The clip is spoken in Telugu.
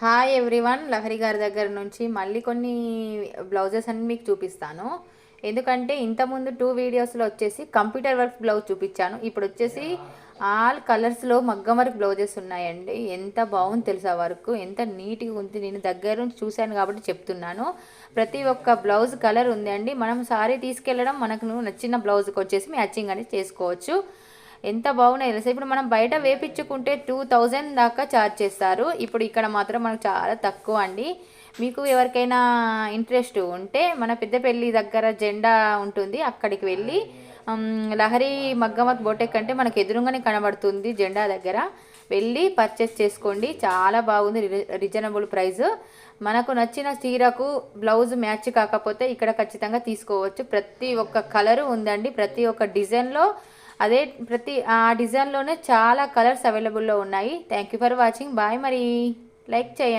హాయ్ ఎవ్రీవన్, లహరి గారి దగ్గర నుంచి మళ్ళీ కొన్ని బ్లౌజెస్ అన్ని మీకు చూపిస్తాను. ఎందుకంటే ఇంతకుముందు 2 వీడియోస్లో వచ్చేసి కంప్యూటర్ వర్క్ బ్లౌజ్ చూపించాను. ఇప్పుడు వచ్చేసి ఆల్ కలర్స్లో మగ్గం వర్క్ బ్లౌజెస్ ఉన్నాయండి. ఎంత బాగుంది తెలుసా, వర్క్ ఎంత నీట్గా ఉంది. నేను దగ్గర నుంచి చూశాను కాబట్టి చెప్తున్నాను. ప్రతి ఒక్క బ్లౌజ్ కలర్ ఉంది అండి. మనం సారీ తీసుకెళ్ళడం, మనకు నచ్చిన బ్లౌజ్కి వచ్చేసి మ్యాచింగ్ అనేది చేసుకోవచ్చు. ఎంత బాగున్నాయి తెలుసా. ఇప్పుడు మనం బయట వేపించుకుంటే 2000 దాకా ఛార్జ్ చేస్తారు. ఇప్పుడు ఇక్కడ మాత్రం మనకు చాలా తక్కువ అండి. మీకు ఎవరికైనా ఇంట్రెస్ట్ ఉంటే మన పెద్దపల్లి దగ్గర జెండా ఉంటుంది, అక్కడికి వెళ్ళి లహరి మగ్గమత్ బోటెక్ అంటే మనకు ఎదురుగానే కనబడుతుంది. జెండా దగ్గర వెళ్ళి పర్చేస్ చేసుకోండి. చాలా బాగుంది, రీజనబుల్ ప్రైస్. మనకు నచ్చిన చీరకు బ్లౌజ్ మ్యాచ్ కాకపోతే ఇక్కడ ఖచ్చితంగా తీసుకోవచ్చు. ప్రతి ఒక్క కలరు ఉందండి, ప్రతి ఒక్క డిజైన్లో. అదే ప్రతి ఆ డిజైన్లోనే చాలా కలర్స్ అవైలబుల్లో ఉన్నాయి. Thank you for watching. Bye. మరి లైక్ చేయండి.